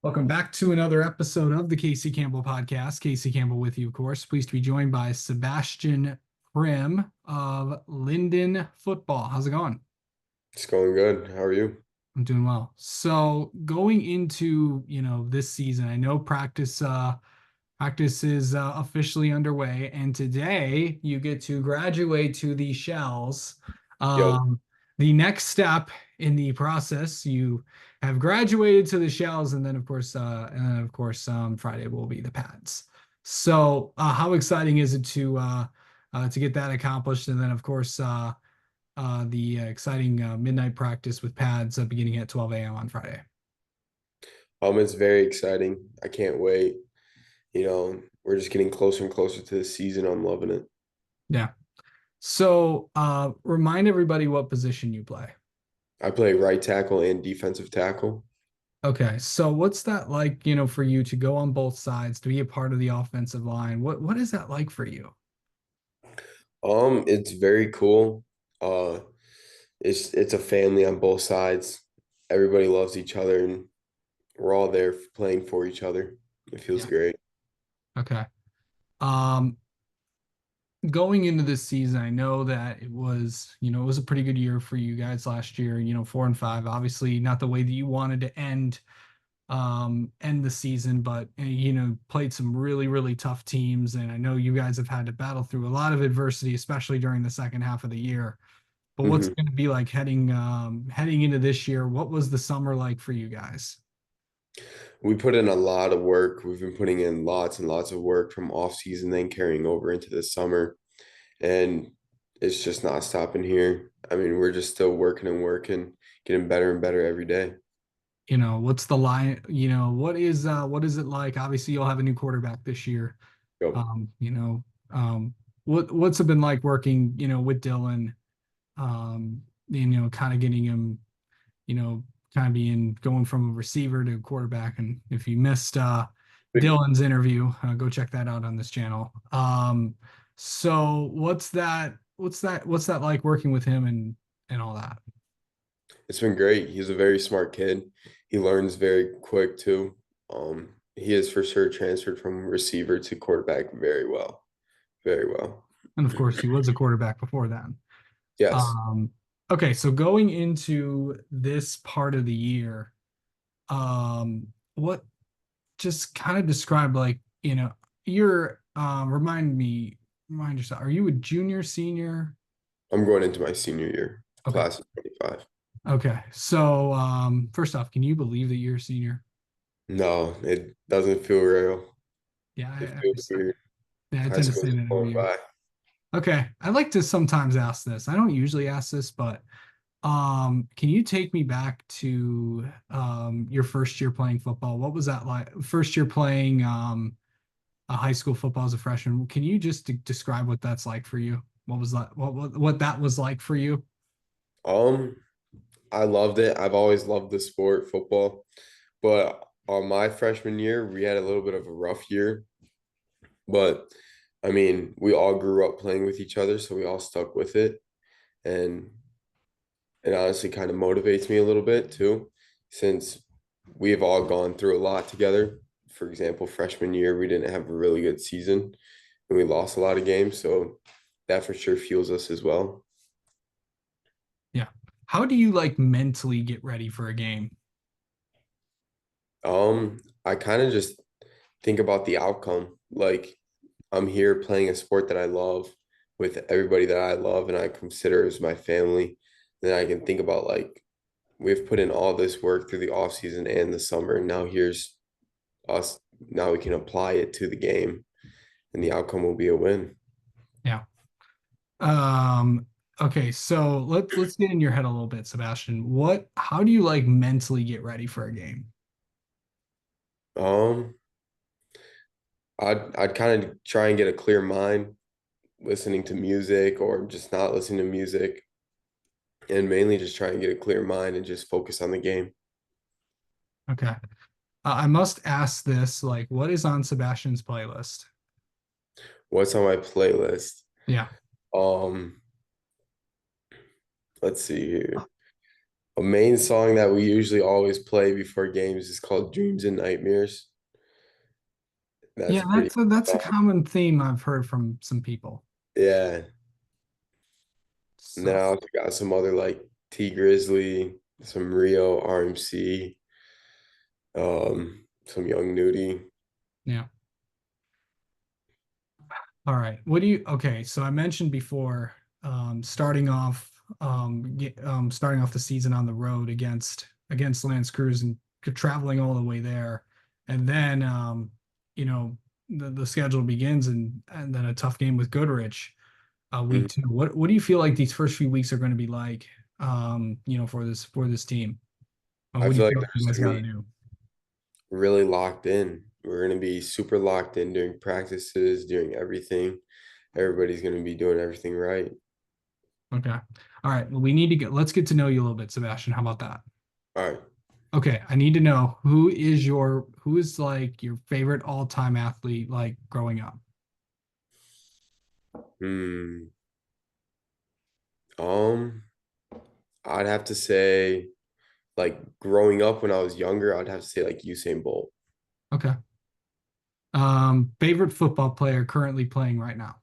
Welcome back to another episode of the Casey Campbell podcast. Casey Campbell with you, of course. Pleased to be joined by Sebastian Primm of Linden Football. How's it going? It's going good. How are you? I'm doing well. So going into, this season, I know practice is officially underway, and today you get to graduate to the shells. Yep. Um, the next step in the process, you have graduated to the shells, and then of course, Friday will be the pads. So, how exciting is it to get that accomplished, and then of course, the exciting midnight practice with pads beginning at 12 a.m. on Friday. It's very exciting. I can't wait. We're just getting closer and closer to the season. I'm loving it. Yeah. So, remind everybody what position you play. I play right tackle and defensive tackle. Okay, so what's that like, for you to go on both sides, to be a part of the offensive line? What is that like for you? It's very cool. Uh, it's a family on both sides. Everybody loves each other, and we're all there playing for each other. It feels Yeah. great. Okay. Um, Going into this season, I know that it was a pretty good year for you guys last year, 4-5. Obviously, not the way that you wanted to end the season, but played some really, really tough teams. And I know you guys have had to battle through a lot of adversity, especially during the second half of the year. But what's hmm it going to be like heading into this year? What was the summer like for you guys? We put in a lot of work. We've been putting in lots and lots of work from off season, then carrying over into the summer. And it's just not stopping here. I mean, we're just still working and working, getting better and better every day. What's the line? What is it like? Obviously, you'll have a new quarterback this year. Yep. Um, you know, what's it been like working, with Dylan? Kind of getting him, kind of being going from a receiver to a quarterback. And if you missed Dylan's interview, go check that out on this channel. So what's that like working with him and all that? It's been great. He's a very smart kid. He learns very quick too. He is for sure transferred from receiver to quarterback very well. Very well. And of course, he was a quarterback before then. Yes. Um, okay, so going into this part of the year, what just kind of describe, like, you're remind yourself, are you a junior, senior? I'm going into my senior year, Okay. class of 25. Okay. So first off, can you believe that you're a senior? No, it doesn't feel real. Yeah, It feels weird. I High tend to school say is that every going year. by. Okay. I like to sometimes ask this. I don't usually ask this, but can you take me back to your first year playing football? What was that like? First year playing a high school football as a freshman. Can you just describe what that's like for you? What was that? What that was like for you? Um, I loved it. I've always loved the sport, football. But on my freshman year, we had a little bit of a rough year. But I mean, we all grew up playing with each other, so we all stuck with it. And it honestly kind of motivates me a little bit too, since we've all gone through a lot together. For example, freshman year, we didn't have a really good season and we lost a lot of games. So that for sure fuels us as well. Yeah. How do you like mentally get ready for a game? I kind of just think about the outcome. Like I'm here playing a sport that I love with everybody that I love and I consider as my family. Then I can think about like we've put in all this work through the off season and the summer, and now here's us. Now we can apply it to the game, and the outcome will be a win. Yeah. Um, okay, so let's get in your head a little bit, Sebastian. How do you like mentally get ready for a game? Um, I'd kind of try and get a clear mind, listening to music or just not listening to music, and mainly just try and get a clear mind and just focus on the game. Okay. I must ask this, like, what is on Sebastian's playlist? What's on my playlist? Yeah. Um, let's see here. A main song that we usually always play before games is called Dreams and Nightmares. Yeah, That's a pretty that's a song. common theme I've heard from some people. Yeah. And then So I also got some other like T Grizzly, some Rio RMC, some Young Nudie. yeah. All right. What do you, okay, so I mentioned before, starting off the season on the road against Lance Cruz and traveling all the way there. And then you know, the schedule begins and then a tough game with Goodrich week Mhm. two. What do you feel like these first few weeks are going to be like for this team? I What do you feel like feel like you there's guys gonna got to be do? really locked in. We're gonna be super locked in during practices, during everything. Everybody's gonna be doing everything right. Okay. All right. Well, we need to let's get to know you a little bit, Sebastian. How about that? All right. Okay, I need to know who is like your favorite all-time athlete like growing up? Hmm. Um, I'd have to say, like growing up when I was younger, I'd have to say like Usain Bolt. Okay. Favorite football player currently playing right now?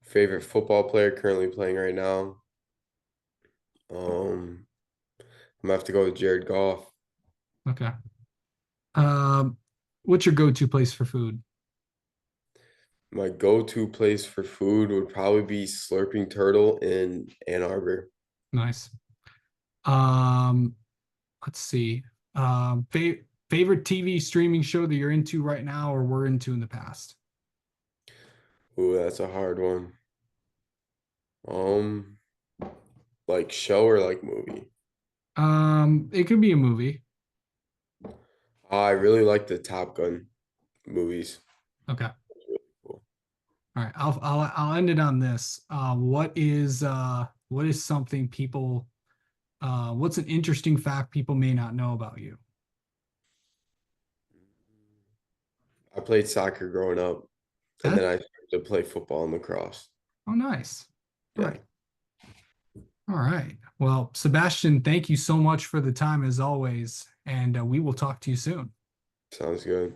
Favorite football player currently playing right now. I'm gonna have to go with Jared Goff. Okay. Um, what's your go-to place for food? My go-to place for food would probably be Slurping Turtle in Ann Arbor. Nice. Um, let's see. Favorite TV streaming show that you're into right now or were into in the past? Ooh, that's a hard one. Um, like show or like movie? It could be a movie. I really like the Top Gun movies. Okay. Cool. All right. I'll end it on this. What is something people what's an interesting fact people may not know about you? I played soccer growing up, and then That I started to play football and lacrosse. oh nice. All Yeah, right. All right. Well, Sebastian, thank you so much for the time as always, and we will talk to you soon. sounds good.